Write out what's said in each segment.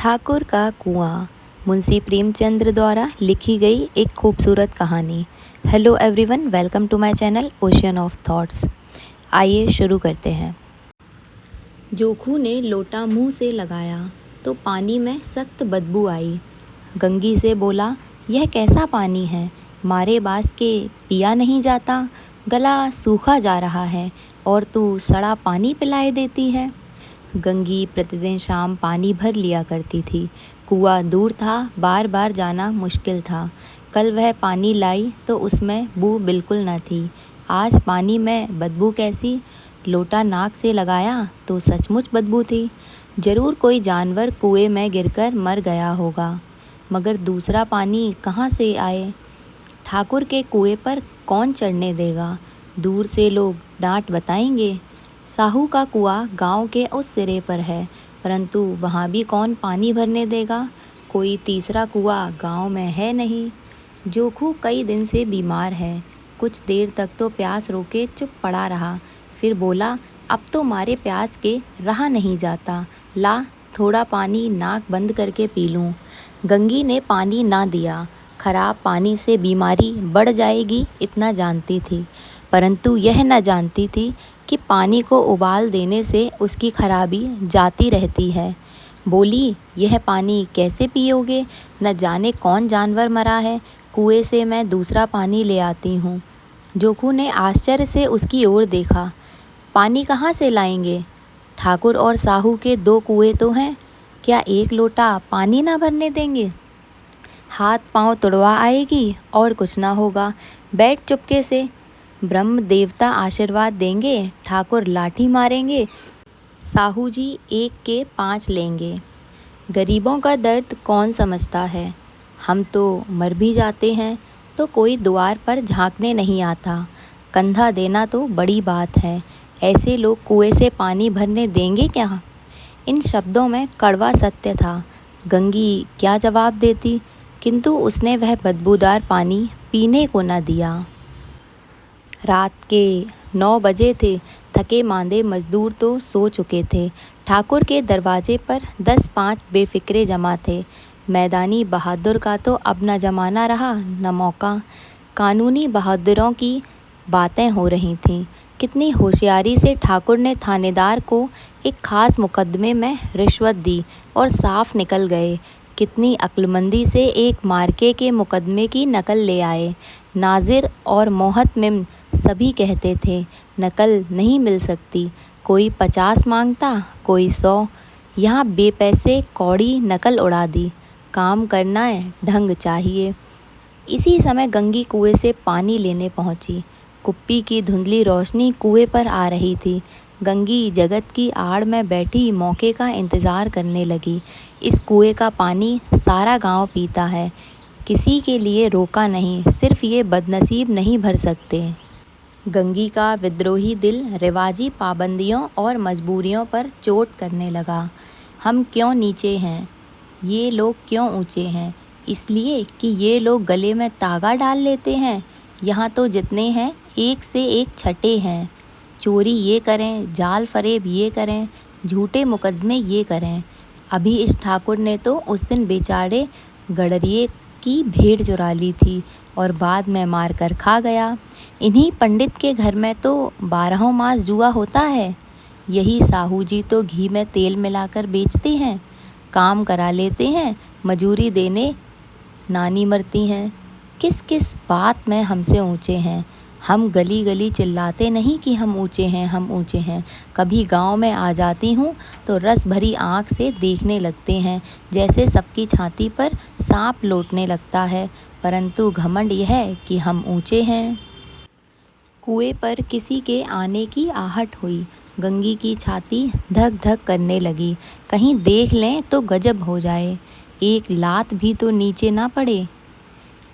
ठाकुर का कुआं मुंशी प्रेमचंद्र द्वारा लिखी गई एक खूबसूरत कहानी। Hello everyone, welcome to my channel Ocean of Thoughts. आइए शुरू करते हैं। जोखू ने लोटा मुंह से लगाया तो पानी में सख्त बदबू आई। गंगी से बोला, यह कैसा पानी है, मारे बास के पिया नहीं जाता, गला सूखा जा रहा है और तू सड़ा पानी पिलाए देती है। गंगी प्रतिदिन शाम पानी भर लिया करती थी। कुआं दूर था, बार बार जाना मुश्किल था। कल वह पानी लाई तो उसमें बू बिल्कुल न थी। आज पानी में बदबू कैसी? लोटा नाक से लगाया तो सचमुच बदबू थी। जरूर कोई जानवर कुएं में गिरकर मर गया होगा, मगर दूसरा पानी कहाँ से आए? ठाकुर के कुएं पर कौन चढ़ने देगा? दूर से लोग डांट बताएंगे। साहू का कुआं गांव के उस सिरे पर है, परंतु वहाँ भी कौन पानी भरने देगा? कोई तीसरा कुआं गांव में है नहीं। जोखू कई दिन से बीमार है। कुछ देर तक तो प्यास रोके चुप पड़ा रहा, फिर बोला, अब तो मारे प्यास के रहा नहीं जाता, ला थोड़ा पानी नाक बंद करके पी लूँ। गंगी ने पानी ना दिया। खराब पानी से बीमारी बढ़ जाएगी इतना जानती थी, परंतु यह न जानती थी कि पानी को उबाल देने से उसकी खराबी जाती रहती है। बोली, यह पानी कैसे पियोगे? न जाने कौन जानवर मरा है, कुएं से मैं दूसरा पानी ले आती हूँ। जोखू ने आश्चर्य से उसकी ओर देखा। पानी कहाँ से लाएंगे? ठाकुर और साहू के दो कुएं तो हैं, क्या एक लोटा पानी ना भरने देंगे? हाथ पांव तुड़वा आएगी और कुछ ना होगा, बैठ चुपके से। ब्रह्म देवता आशीर्वाद देंगे, ठाकुर लाठी मारेंगे, साहू जी 1 के 5 लेंगे। गरीबों का दर्द कौन समझता है? हम तो मर भी जाते हैं तो कोई द्वार पर झांकने नहीं आता। कंधा देना तो बड़ी बात है, ऐसे लोग कुएं से पानी भरने देंगे क्या? इन शब्दों में कड़वा सत्य था। गंगी क्या जवाब देती, किंतु उसने वह बदबूदार पानी पीने को न दिया। रात के 9 बजे थे। थके मांदे मजदूर तो सो चुके थे। ठाकुर के दरवाजे पर 10-5 बेफिक्रे जमा थे। मैदानी बहादुर का तो अब न जमाना रहा न मौका। कानूनी बहादुरों की बातें हो रही थीं। कितनी होशियारी से ठाकुर ने थानेदार को एक खास मुकदमे में रिश्वत दी और साफ निकल गए। कितनी अक्लमंदी से एक मार्के के मुकदमे की नकल ले आए। नाजिर और मोहतमिम सभी कहते थे नकल नहीं मिल सकती। कोई 50 मांगता, कोई 100। यहाँ बेपैसे कौड़ी नकल उड़ा दी। काम करना है, ढंग चाहिए। इसी समय गंगी कुएं से पानी लेने पहुंची। कुप्पी की धुंधली रोशनी कुएं पर आ रही थी। गंगी जगत की आड़ में बैठी मौके का इंतज़ार करने लगी। इस कुएं का पानी सारा गांव पीता है, किसी के लिए रोका नहीं, सिर्फ ये बदनसीब नहीं भर सकते। गंगी का विद्रोही दिल रिवाजी पाबंदियों और मजबूरियों पर चोट करने लगा। हम क्यों नीचे हैं, ये लोग क्यों ऊंचे हैं? इसलिए कि ये लोग गले में तागा डाल लेते हैं। यहाँ तो जितने हैं एक से एक छठे हैं। चोरी ये करें, जाल फरेब ये करें, झूठे मुकदमे ये करें। अभी इस ठाकुर ने तो उस दिन बेचारे गडरिये की भेड़ चुरा ली थी और बाद में मार कर खा गया। इन्हीं पंडित के घर में तो 12 मास जुआ होता है। यही साहू जी तो घी में तेल मिलाकर बेचते हैं, काम करा लेते हैं, मजूरी देने नानी मरती हैं। किस किस बात में हमसे ऊंचे हैं? हम गली गली चिल्लाते नहीं कि हम ऊंचे हैं, हम ऊंचे हैं। कभी गांव में आ जाती हूँ तो रस भरी आँख से देखने लगते हैं, जैसे सबकी छाती पर सांप लौटने लगता है, परंतु घमंड यह है कि हम ऊंचे हैं। कुएं पर किसी के आने की आहट हुई। गंगी की छाती धक धक करने लगी। कहीं देख लें तो गजब हो जाए, एक लात भी तो नीचे ना पड़े।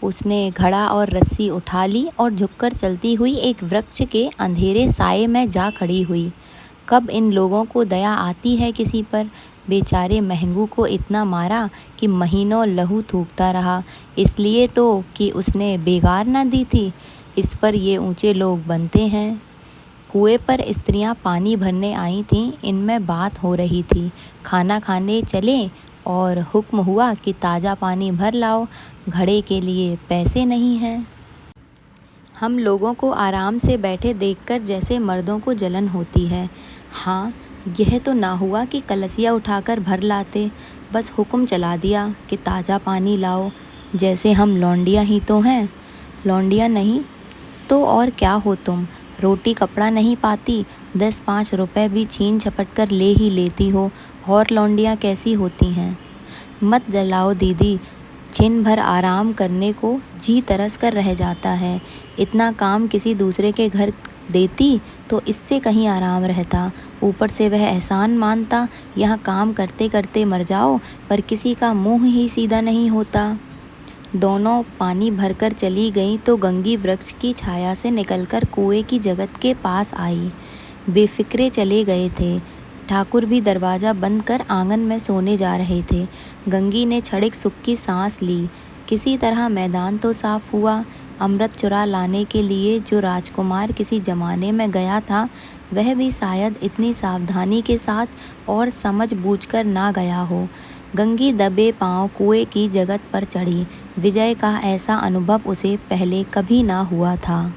उसने घड़ा और रस्सी उठा ली और झुककर चलती हुई एक वृक्ष के अंधेरे साये में जा खड़ी हुई। कब इन लोगों को दया आती है किसी पर? बेचारे महंगू को इतना मारा कि महीनों लहू थूकता रहा, इसलिए तो कि उसने बेगार ना दी थी। इस पर ये ऊंचे लोग बनते हैं। कुएं पर स्त्रियां पानी भरने आई थीं, इनमें बात हो रही थी। खाना खाने चले, और हुक्म हुआ कि ताज़ा पानी भर लाओ, घड़े के लिए पैसे नहीं हैं। हम लोगों को आराम से बैठे देखकर जैसे मर्दों को जलन होती है। हाँ, यह तो ना हुआ कि कलसिया उठाकर भर लाते, बस हुक्म चला दिया कि ताज़ा पानी लाओ, जैसे हम लौंडिया ही तो हैं। लौंडिया नहीं तो और क्या हो तुम, रोटी कपड़ा नहीं पाती, 10-5 रुपए भी छीन झपट कर ले ही लेती हो, और लौंडियाँ कैसी होती हैं। मत जलाओ दीदी, छिन भर आराम करने को जी तरस कर रह जाता है। इतना काम किसी दूसरे के घर देती तो इससे कहीं आराम रहता। ऊपर से वह एहसान मानता, यहाँ काम करते करते मर जाओ, पर किसी का मुंह ही सीधा नहीं होता। दोनों पानी भरकर चली गईं तो गंगी वृक्ष की छाया से निकलकर कुएं की जगत के पास आई। बेफिक्रे चले गए थे। ठाकुर भी दरवाज़ा बंद कर आंगन में सोने जा रहे थे। गंगी ने क्षणिक सुख की सांस ली। किसी तरह मैदान तो साफ हुआ। अमृत चुरा लाने के लिए जो राजकुमार किसी जमाने में गया था, वह भी शायद इतनी सावधानी के साथ और समझ बूझकर ना गया हो। गंगी दबे पांव कुएं की जगत पर चढ़ी। विजय का ऐसा अनुभव उसे पहले कभी ना हुआ था।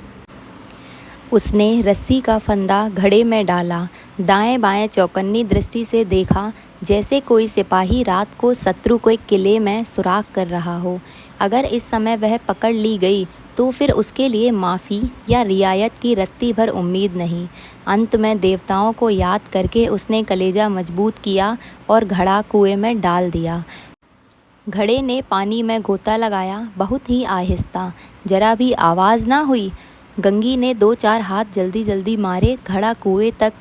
उसने रस्सी का फंदा घड़े में डाला, दाएं बाएं चौकन्नी दृष्टि से देखा, जैसे कोई सिपाही रात को शत्रु के किले में सुराग कर रहा हो। अगर इस समय वह पकड़ ली गई तो फिर उसके लिए माफ़ी या रियायत की रत्ती भर उम्मीद नहीं। अंत में देवताओं को याद करके उसने कलेजा मजबूत किया और घड़ा कुएं में डाल दिया। घड़े ने पानी में गोता लगाया, बहुत ही आहिस्ता, जरा भी आवाज़ ना हुई। गंगी ने 2-4 हाथ जल्दी जल्दी मारे, घड़ा कुएं तक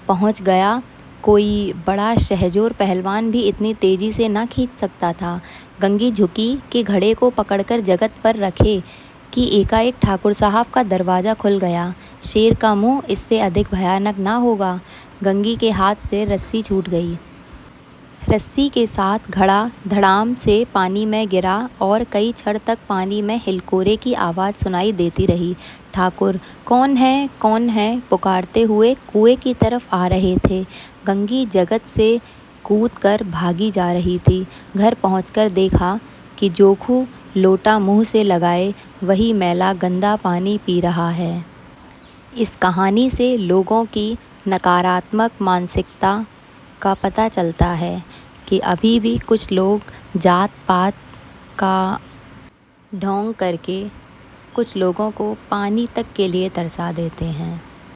पहुंच गया। कोई बड़ा शहजोर पहलवान भी इतनी तेज़ी से ना खींच सकता था। गंगी झुकी कि घड़े को पकड़कर जगत पर रखे कि एकाएक ठाकुर साहब का दरवाज़ा खुल गया। शेर का मुंह इससे अधिक भयानक ना होगा। गंगी के हाथ से रस्सी छूट गई। रस्सी के साथ घड़ा धड़ाम से पानी में गिरा और कई क्षण तक पानी में हिलकोरे की आवाज़ सुनाई देती रही। ठाकुर कौन है पुकारते हुए कुएं की तरफ आ रहे थे। गंगी जगत से कूदकर भागी जा रही थी। घर पहुंचकर देखा कि जोखू लोटा मुंह से लगाए वही मैला गंदा पानी पी रहा है। इस कहानी से लोगों की नकारात्मक मानसिकता का पता चलता है कि अभी भी कुछ लोग जात पात का ढोंग करके कुछ लोगों को पानी तक के लिए तरसा देते हैं।